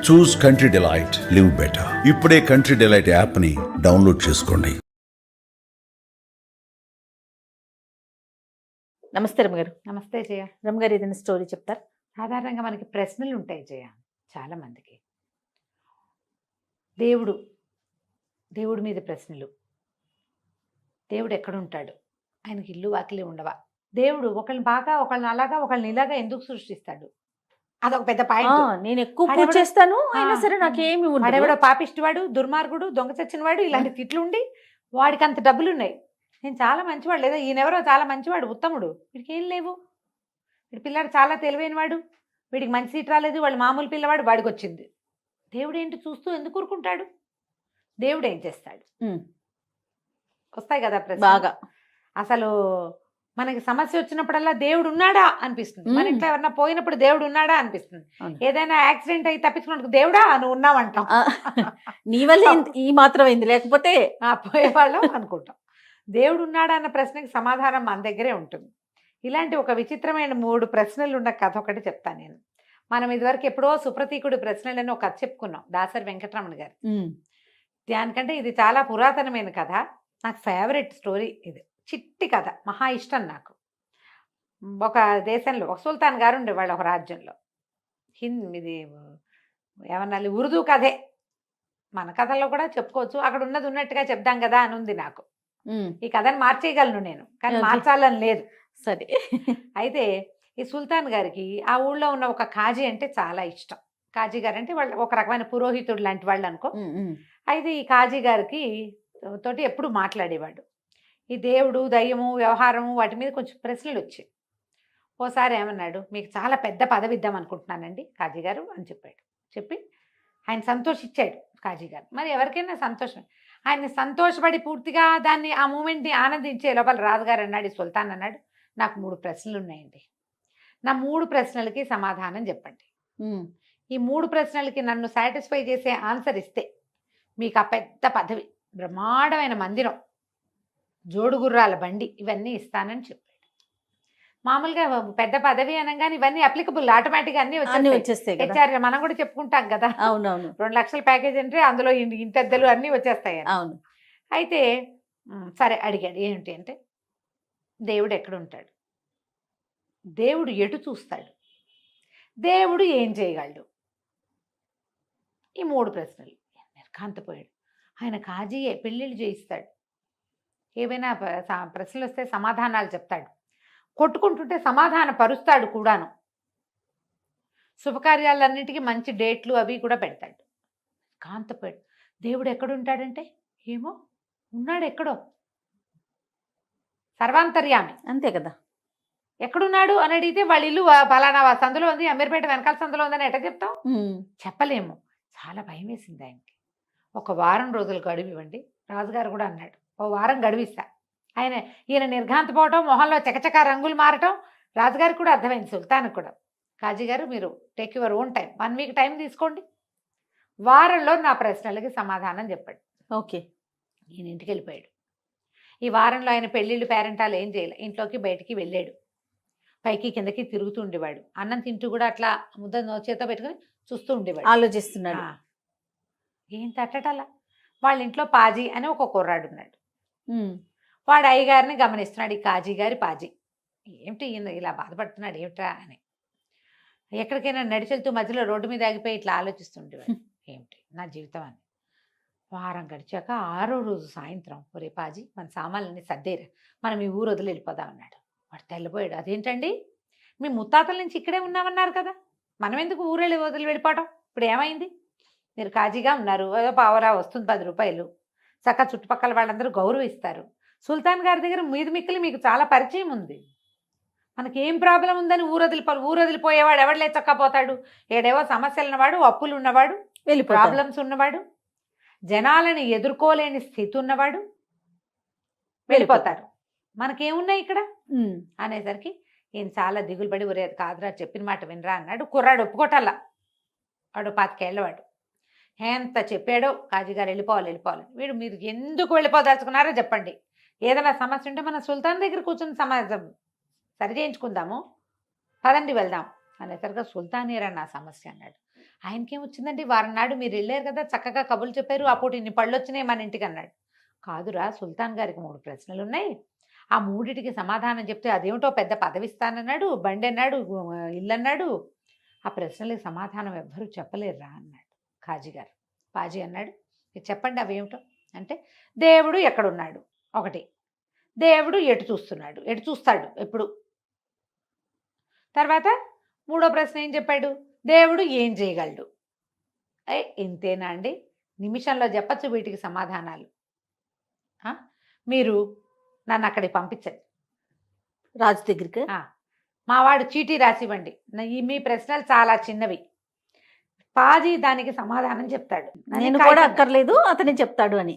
చూస్ country delight, live better. ఇప్పుడే country delight app ని download చేసుకోండి. నమస్తే రమగారు. నమస్తే జయ. రమగారు ఏదైనా స్టోరీ చెప్తారు? సాధారణంగా మనకి ప్రశ్నలు ఉంటాయి జయ, చాలా మందికి. దేవుడి మీద ప్రశ్నలు. దేవుడు ఎక్కడుంటాడు? ఆయనకి ఇల్లు వాకిలి ఉండవా? దేవుడు ఒకళ్ళని బాగా, ఒకళ్ళని అలాగా, ఒకళ్ళని ఇలాగా ఎందుకు సృష్టిస్తాడు? అదొక పెద్ద పాయింట్. నేను ఎక్కువ పూజ చేస్తాను, అయినా సరే నాకేమి వాడెవడో పాపిష్టివాడు, దుర్మార్గుడు, దొంగ చచ్చినవాడు, ఇలాంటి తిట్లు ఉండి వాడికి అంత డబ్బులు ఉన్నాయి. నేను చాలా మంచివాడు, లేదా ఈయనెవరో చాలా మంచివాడు, ఉత్తముడు, వీడికి ఏం లేవు. వీడి పిల్లాడు చాలా తెలివైన వాడు, వీడికి మంచి సీట్ రాలేదు, వాళ్ళు మామూలు పిల్లవాడు, వాడికి వచ్చింది. దేవుడు ఏంటి చూస్తూ ఎందుకు ఊరుకుంటాడు? దేవుడు ఏం చేస్తాడు? వస్తాయి కదా ప్రశ్న. బాగా అసలు మనకి సమస్య వచ్చినప్పుడల్లా దేవుడు ఉన్నాడా అనిపిస్తుంది. మన ఇంట్లో ఎవరన్నా పోయినప్పుడు దేవుడు ఉన్నాడా అనిపిస్తుంది. ఏదైనా యాక్సిడెంట్ అయి తప్పించుకున్నప్పుడు దేవుడా నువ్వు ఉన్నావంటాం. నీ వల్ల ఈ మాత్రం అయింది, లేకపోతే పోయేవాళ్ళం అనుకుంటాం. దేవుడు ఉన్నాడా అన్న ప్రశ్నకి సమాధానం మన దగ్గరే ఉంటుంది. ఇలాంటి ఒక విచిత్రమైన 3 ప్రశ్నలు ఉన్న కథ ఒకటి చెప్తాను నేను. మనం ఇదివరకు ఎప్పుడో సుప్రతీకుడి ప్రశ్నలని ఒక కథ చెప్పుకున్నాం, దాసరి వెంకటరమణ గారు. దానికంటే ఇది చాలా పురాతనమైన కథ. నాకు ఫేవరెట్ స్టోరీ ఇది. చిట్టి కథ, మహా ఇష్టం నాకు. ఒక దేశంలో ఒక సుల్తాన్ గారు ఉండేవాళ్ళు, ఒక రాజ్యంలో. ఇది ఏమన్నా ఉర్దూ కథే, మన కథల్లో కూడా చెప్పుకోవచ్చు. అక్కడ ఉన్నది ఉన్నట్టుగా చెప్దాం కదా అని ఉంది నాకు. ఈ కథని మార్చేయగలను నేను, కానీ మార్చాలని లేదు. సరే. అయితే ఈ సుల్తాన్ గారికి ఆ ఊళ్ళో ఉన్న ఒక కాజీ అంటే చాలా ఇష్టం. కాజీ గారు అంటే వాళ్ళు ఒక రకమైన పురోహితుడు లాంటి వాళ్ళు అనుకో. అయితే ఈ కాజీ గారికి తోటి ఎప్పుడు మాట్లాడేవాడు. ఈ దేవుడు, దయ్యము, వ్యవహారము వాటి మీద కొంచెం ప్రశ్నలు వచ్చాయి. ఓసారి ఏమన్నాడు, మీకు చాలా పెద్ద పదవి ఇద్దాం అనుకుంటున్నానండి కాజీ గారు అని చెప్పాడు. చెప్పి ఆయన సంతోషించాడు కాజీ గారు. మరి ఎవరికైనా సంతోషం. ఆయన సంతోషపడి పూర్తిగా దాన్ని ఆ మూమెంట్ని ఆనందించే లోపల రాజుగారు అన్నాడు, ఈ సుల్తాన్ అన్నాడు, నాకు 3 ప్రశ్నలు ఉన్నాయండి. నా 3 ప్రశ్నలకి సమాధానం చెప్పండి. ఈ 3 ప్రశ్నలకి నన్ను సాటిస్ఫై చేసే ఆన్సర్ ఇస్తే మీకు ఆ పెద్ద పదవి, బ్రహ్మాండమైన మందిరం, జోడుగుర్రాల బండి, ఇవన్నీ ఇస్తానని చెప్పాడు. మామూలుగా పెద్ద పదవి అనగానే ఇవన్నీ అప్లికబుల్, ఆటోమేటిక్గా అన్నీ వచ్చేస్తాయి. హెచ్ఆర్ మనం కూడా చెప్పుకుంటాం కదా. అవునవును. 2 లక్షల ప్యాకేజ్ అంటే అందులో ఇంటద్దలు అన్నీ వచ్చేస్తాయి. అవును. అయితే సరే అడిగాడు, ఏంటి అంటే దేవుడు ఎక్కడుంటాడు, దేవుడు ఎటు చూస్తాడు, దేవుడు ఏం చేయగలడు, ఈ 3 ప్రశ్నలు. నిర్ఘాంతపోయాడు. ఆయన కాజీయే, పెళ్ళిళ్ళు చేయిస్తాడు, ఏవైనా ప్రశ్నలు వస్తే సమాధానాలు చెప్తాడు, కొట్టుకుంటుంటే సమాధాన పరుస్తాడు కూడాను, శుభకార్యాలన్నిటికీ మంచి డేట్లు అవి కూడా పెడతాడు. కాంతపోయాడు. దేవుడు ఎక్కడుంటాడంటే ఏమో ఉన్నాడు ఎక్కడో, సర్వాంతర్యామి, అంతే కదా. ఎక్కడున్నాడు అని అడిగితే వాళ్ళ ఇల్లు పలానా సందులో ఉంది, అమీర్పేట వెనకాల సందులో ఉందని ఎట్లా చెప్తాం? చెప్పలేము. చాలా భయం వేసింది ఆయనకి. 1 వారం రోజులు గడువివ్వండి. రాజుగారు కూడా అన్నాడు, 1 వారం గడువిస్తా. ఈయన నిర్ఘాంతపోవటం, మొహంలో చకచకా రంగులు మారటం రాజుగారికి కూడా అర్థమైంది, సుల్తాన్కి కూడా. కాజీ గారు మీరు take your own time, 1 week time తీసుకోండి, వారంలో నా ప్రశ్నలకి సమాధానం చెప్పండి. ఓకే. ఈయన ఇంటికి వెళ్ళిపోయాడు. ఈ వారంలో ఆయన పెళ్ళిళ్ళు పేరెంటాలు ఏం చేయలే, ఇంట్లోకి బయటికి వెళ్ళాడు. పైకి కిందకి తిరుగుతూ ఉండేవాడు. అన్నం తింటూ కూడా అట్లా ముద్ద చేతో పెట్టుకుని చూస్తూ ఉండేవాడు, ఆలోచిస్తున్నాడు. ఏం తట్టటలా. వాళ్ళ ఇంట్లో పాజీ అని ఒక కుర్రాడు ఉన్నాడు. వాడు అయ్యగారిని గమనిస్తున్నాడు, ఈ కాజీ గారి పాజీ. ఏమిటి ఈయన ఇలా బాధపడుతున్నాడు ఏమిట్రా అని. ఎక్కడికైనా నడిచెళ్తూ మధ్యలో రోడ్డు మీద ఆగిపోయి ఇట్లా ఆలోచిస్తుండేవాడు, ఏమిటి నా జీవితం అని. వారం గడిచాక 6వ రోజు సాయంత్రం, ఒరే పాజీ మన సామాన్లన్నీ సర్దేరా, మనం ఈ ఊరు వదిలి వెళ్ళిపోదాం అన్నాడు. వాడు తెల్లబోయాడు. అదేంటండి, మీ ముత్తాతల నుంచి ఇక్కడే ఉన్నామన్నారు కదా, మనం ఎందుకు ఊరు వదిలి వెళ్ళిపోవటం, ఇప్పుడు ఏమైంది? మీరు కాజీగా ఉన్నారు, ఏదో పావరా వస్తుంది 10 రూపాయలు, చక్కగా చుట్టుపక్కల వాళ్ళందరూ గౌరవిస్తారు. సుల్తాన్ గారి దగ్గర మీద మిక్కిలి మీకు చాలా పరిచయం ఉంది, మనకి ఏం ప్రాబ్లం ఉందని ఊరు వదిలిపోయేవాడు ఎవడలే చక్కపోతాడు. ఏడేవో సమస్యలు ఉన్నవాడు, అప్పులు ఉన్నవాడు, ప్రాబ్లమ్స్ ఉన్నవాడు, జనాలని ఎదుర్కోలేని స్థితి ఉన్నవాడు వెళ్ళిపోతారు. మనకేమున్నాయి ఇక్కడ అనేసరికి ఈయన చాలా దిగులు పడి, ఒరే అది కాదురా, చెప్పిన మాట వినరా అన్నాడు. కుర్రాడు ఒప్పుకోటల్లా, వాడు 25 ఏళ్ళవాడు. ఎంత చెప్పాడో కాజీగారు వెళ్ళిపోవాలి. వీడు మీరు ఎందుకు వెళ్ళిపోదలుచుకున్నారో చెప్పండి, ఏదైనా సమస్య ఉంటే మన సుల్తాన్ దగ్గర కూర్చొని సమాజం సరి చేయించుకుందాము, పదండి వెళ్దాం అనేసరిగా సుల్తానేరా నా సమస్య అన్నాడు. ఆయనకేం వచ్చిందండి, వారం నాడు మీరు వెళ్ళారు కదా, చక్కగా కబుర్లు చెప్పారు, అప్పుడు ఇన్ని పళ్ళు వచ్చినాయి మన ఇంటికి అన్నాడు. కాదురా, సుల్తాన్ గారికి 3 ప్రశ్నలు ఉన్నాయి, ఆ మూడిటికి సమాధానం చెప్తే అదేమిటో పెద్ద పదవి ఇస్తానన్నాడు, బండి అన్నాడు, ఇల్లు అన్నాడు, ఆ ప్రశ్నలకి సమాధానం ఎవ్వరూ చెప్పలేరురా అన్నాడు కాజీ గారు. పాజీ అన్నాడు, "మీరు చెప్పండి అవేమిటో." అంటే దేవుడు ఎక్కడున్నాడు ఒకటి, దేవుడు ఎటు చూస్తున్నాడు, ఎటు చూస్తాడు ఎప్పుడు. తర్వాత 3వ ప్రశ్న ఏం చెప్పాడు, దేవుడు ఏం చేయగలడు. ఇంతేనా అండి, నిమిషంలో చెప్పచ్చు వీటికి సమాధానాలు. మీరు నన్ను అక్కడికి పంపించండి, రాజు దగ్గరికి. మావాడు చీటీ రాసివ్వండి, మీ ప్రశ్నలు చాలా చిన్నవి, పాజీ దానికి సమాధానం చెప్తాడు, నేను కూడా అక్కర్లేదు అతనే చెప్తాడు అని.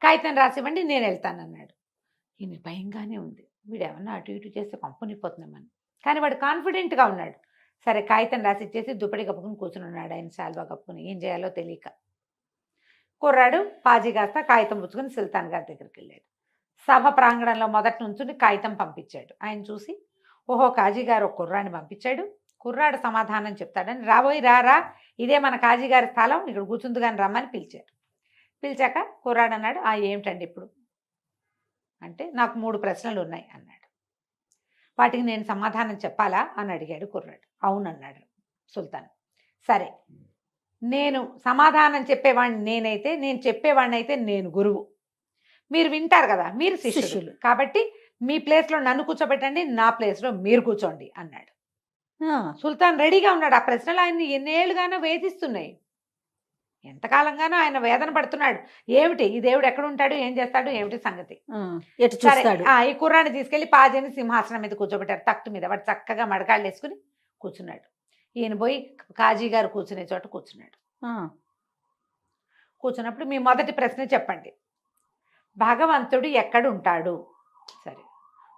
కాగితం రాసివ్వండి, నేను వెళ్తాను అన్నాడు. ఈయన భయంగానే ఉంది, వీడు ఏమన్నా అటు ఇటు చేస్తే పంపునిపోతున్నామని, కానీ వాడు కాన్ఫిడెంట్గా ఉన్నాడు. సరే కాగితం రాసి ఇచ్చేసి దుప్పటి కప్పుకుని కూర్చుని ఉన్నాడు ఆయన, శాల్వా కప్పుకుని, ఏం చేయాలో తెలియక. కుర్రాడు పాజీ కాస్త కాగితం పుచ్చుకొని సుల్తాన్ గారి దగ్గరికి వెళ్ళాడు. సభ ప్రాంగణంలో మొదటి నుంచి కాగితం పంపించాడు. ఆయన చూసి, ఓహో కాజీ గారు ఒక కుర్రాడిని పంపించాడు, కుర్రాడు సమాధానం చెప్తాడని, రాబోయి రా, ఇదే మన కాజీ గారి స్థలం, ఇక్కడ కూర్చుంది కానీ రమ్మని పిలిచారు. పిలిచాక కుర్రాడు అన్నాడు, ఏమిటండి ఇప్పుడు అంటే, నాకు 3 ప్రశ్నలు ఉన్నాయి అన్నాడు. వాటికి నేను సమాధానం చెప్పాలా అని అడిగాడు కుర్రాడు. అవునన్నాడు సుల్తాన్. సరే, నేను సమాధానం చెప్పేవాడిని నేనైతే, నేను చెప్పేవాడిని అయితే నేను గురువు, మీరు వింటారు కదా, మీరు శిష్యులు, కాబట్టి మీ ప్లేస్లో నన్ను కూర్చోబెట్టండి, నా ప్లేస్లో మీరు కూర్చోండి అన్నాడు. సుల్తాన్ రెడీగా ఉన్నాడు. ఆ ప్రశ్నలు ఆయన్ని ఎన్నేళ్ళుగానో వేధిస్తున్నాయి, ఎంతకాలంగానో ఆయన వేదన పడుతున్నాడు. ఏమిటి ఈ దేవుడు ఎక్కడ ఉంటాడు, ఏం చేస్తాడు, ఏమిటి సంగతి. ఈ కుర్రాన్ని తీసుకెళ్లి పాజీని సింహాసనం మీద కూర్చోబెట్టారు, తక్టు మీద. వాడు చక్కగా మడకాళ్ళు వేసుకుని కూర్చున్నాడు. ఈయన పోయి కాజీ గారు కూర్చునే చోట కూర్చున్నాడు. కూర్చున్నప్పుడు మీ మొదటి ప్రశ్న చెప్పండి, భగవంతుడు ఎక్కడుంటాడు. సరే,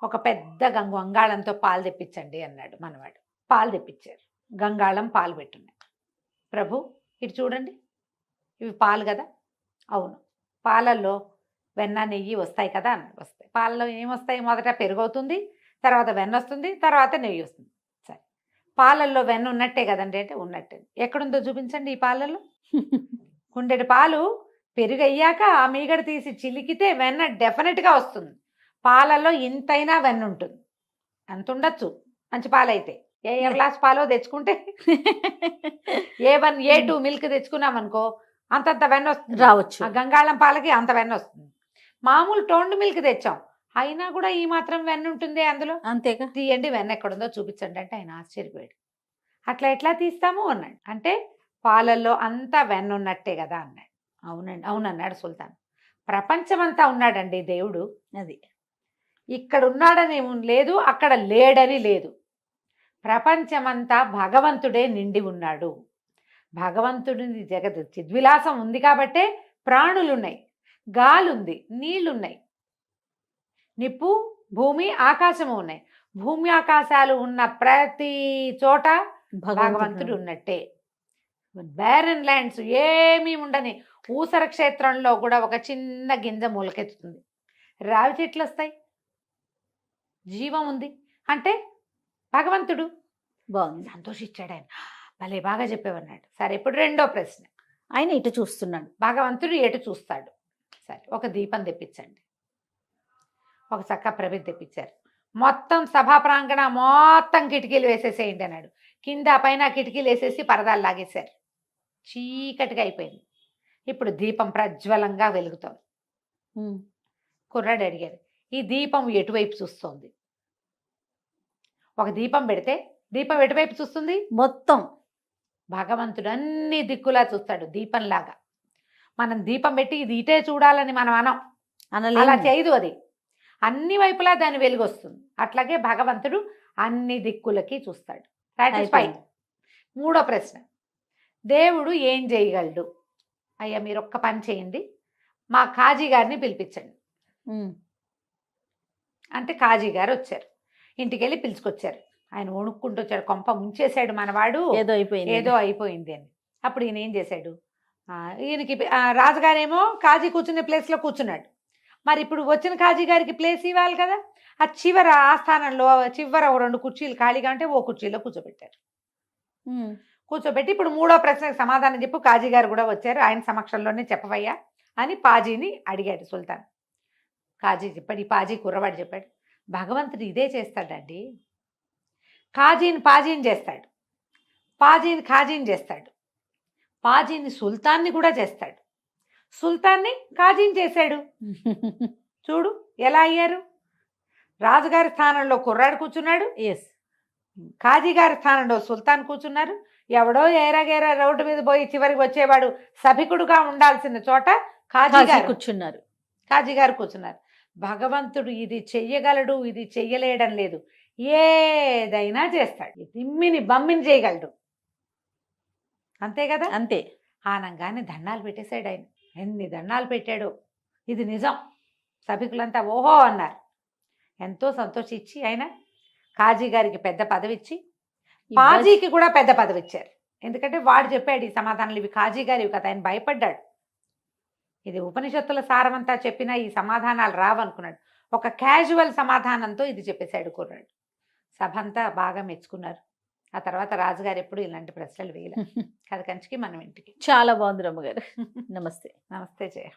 ఒక పెద్ద గంగాళంతో పాలు తెప్పించండి అన్నాడు మనవాడు. పాలు తెప్పించారు, గంగాళం పాలు పెట్టున్నాయి. ప్రభు ఇటు చూడండి, ఇవి పాలు కదా. అవును, పాలల్లో వెన్న నెయ్యి వస్తాయి కదా అన్నాడు. వస్తాయి. పాలలో ఏమొస్తాయి, మొదట పెరుగు అవుతుంది, తర్వాత వెన్న వస్తుంది, తర్వాత నెయ్యి వస్తుంది. సరే, పాలల్లో వెన్న ఉన్నట్టే కదండి అంటే ఉన్నట్టే. ఎక్కడుందో చూపించండి ఈ పాలల్లో. ఉండేటి పాలు పెరుగు అయ్యాక ఆ మీగడ తీసి చిలికితే వెన్న డెఫినెట్గా వస్తుంది. పాలల్లో ఇంతైనా వెన్న ఉంటుంది, అంత ఉండొచ్చు మంచి పాలైతే. ఏ గ్లాస్ పాలో తెచ్చుకుంటే A1 A2 మిల్క్ తెచ్చుకున్నామనుకో అంతంత వెన్న వస్తుంది, రావచ్చు. ఆ గంగాళం పాలకి అంత వెన్న వస్తుంది. మామూలు టోండ్ మిల్క్ తెచ్చాం, అయినా కూడా ఈ మాత్రం వెన్న ఉంటుంది అందులో. అంతేగా, తీయండి వెన్న ఎక్కడుందో చూపించండి అంటే ఆయన ఆశ్చర్యపోయాడు. అట్లా ఎట్లా తీస్తాము అన్నాడు. అంటే పాలల్లో అంతా వెన్న ఉన్నట్టే కదా అన్నాడు. అవునండి, అవునన్నాడు సుల్తాన్. ప్రపంచమంతా ఉన్నాడండి దేవుడు, అది ఇక్కడ ఉన్నాడని లేదు, అక్కడ లేడని లేదు, ప్రపంచమంతా భగవంతుడే నిండి ఉన్నాడు. భగవంతుడిని జగత్ చిద్విలాసం ఉంది కాబట్టే ప్రాణులున్నాయి, గాలుంది, నీళ్లున్నాయి, నిప్పు భూమి ఆకాశము ఉన్నాయి. భూమి ఆకాశాలు ఉన్న ప్రతి చోట భగవంతుడు ఉన్నట్టే. బ్యారన్ ల్యాండ్స్ ఏమీ ఉండని ఊసర క్షేత్రంలో కూడా ఒక చిన్న గింజ మొలకెత్తుతుంది, రావి చెట్లు వస్తాయి, జీవం ఉంది అంటే భగవంతుడు. బాగుంది, సంతోషించాడు ఆయన. భలే బాగా చెప్పేవన్నాడు. సరే, ఇప్పుడు 2వ ప్రశ్న, ఆయన ఇటు చూస్తున్నాడు, భగవంతుడు ఎటు చూస్తాడు. సరే, ఒక దీపం తెప్పించండి. ఒక చక్క ప్రమిద తెప్పించారు. మొత్తం సభా ప్రాంగణం మొత్తం కిటికీలు వేసేసేయండి అన్నాడు. కింద పైన కిటికీలు వేసేసి పరదాలు లాగేశారు. చీకటిగా అయిపోయింది. ఇప్పుడు దీపం ప్రజ్వలంగా వెలుగుతోంది. కుర్రాడు అడిగారు, ఈ దీపం ఎటువైపు చూస్తోంది. ఒక దీపం పెడితే దీపం ఎటువైపు చూస్తుంది, మొత్తం భగవంతుడు అన్ని దిక్కులా చూస్తాడు దీపంలాగా. మనం దీపం పెట్టి ఇది ఇటే చూడాలని మనం అలా చేయదు, అది అన్ని వైపులా దాని వెలుగు వస్తుంది. అట్లాగే భగవంతుడు అన్ని దిక్కులకి చూస్తాడు. సాటిస్ఫైడ్. 3వ ప్రశ్న, దేవుడు ఏం చేయగలడు. అయ్యా మీరు ఒక్క పని చేయండి, మా కాజీ గారిని పిలిపించండి అంటే కాజీ గారు వచ్చారు. ఇంటికి వెళ్ళి పిలుచుకొచ్చారు. ఆయన వణుక్కుంటూ వచ్చాడు, కొంప ముంచేశాడు మనవాడు, ఏదో అయిపోయింది అని. అప్పుడు ఈయన ఏం చేశాడు, ఈయనకి రాజుగారేమో కాజీ కూర్చునే ప్లేస్లో కూర్చున్నాడు. మరి ఇప్పుడు వచ్చిన కాజీ గారికి ప్లేస్ ఇవ్వాలి కదా. ఆ చివర ఆస్థానంలో చివర 2 కుర్చీలు ఖాళీగా ఉంటే ఓ కుర్చీలో కూర్చోబెట్టారు. కూర్చోబెట్టి ఇప్పుడు 3వ ప్రశ్నకు సమాధానం చెప్పు, కాజీ గారు కూడా వచ్చారు, ఆయన సమక్షంలోనే చెప్పవయ్యా అని పాజీని అడిగాడు సుల్తాన్. కాజీ చెప్పాడు, ఈ పాజీ కుర్రవాడు చెప్పాడు, భగవంతుడు ఇదే చేస్తాడండి, పాజీని చేస్తాడు, పాజీని ఖాజీని చేస్తాడు, పాజీని సుల్తాన్ని కూడా చేస్తాడు, సుల్తాన్ని కాజీని చేశాడు. చూడు ఎలా అయ్యారు. రాజుగారి స్థానంలో కుర్రాడు కూర్చున్నాడు, ఎస్, కాజీ గారి స్థానంలో సుల్తాన్ కూర్చున్నారు. ఎవడో ఏరగేరా రోడ్డు మీద పోయి చివరికి వచ్చేవాడు సభికుడుగా ఉండాల్సిన చోట కాజీ గారు కూర్చున్నారు. భగవంతుడు ఇది చెయ్యగలడు, ఇది చెయ్యలేడం లేదు, ఏదైనా చేస్తాడు, తిమ్మిని బమ్మిని చేయగలడు, అంతే కదా. అంతే. ఆనంగానే దండాలు పెట్టేశాడు ఆయన. ఎన్ని దండాలు పెట్టాడో, ఇది నిజం. సభికులంతా ఓహో అన్నారు. ఎంతో సంతోషించి ఆయన కాజీ గారికి పెద్ద పదవి ఇచ్చి పాజీకి కూడా పెద్ద పదవి ఇచ్చారు. ఎందుకంటే వాడు చెప్పాడు ఈ సమాధానాలు, ఇవి కాజీ గారివి కదా, ఆయన భయపడ్డాడు. ఇది ఉపనిషత్తుల సారమంతా చెప్పినా ఈ సమాధానాలు రావనుకున్నాడు. ఒక క్యాజువల్ సమాధానంతో ఇది చెప్పేశాడు కుర్రాడు. సభ అంతా బాగా మెచ్చుకున్నారు. ఆ తర్వాత రాజుగారు ఎప్పుడు ఇలాంటి ప్రశ్నలు వేయలేదు. కథ కంచికి మనం ఇంటికి. చాలా బాగుంది రమ్మగారు. నమస్తే. నమస్తే జయ.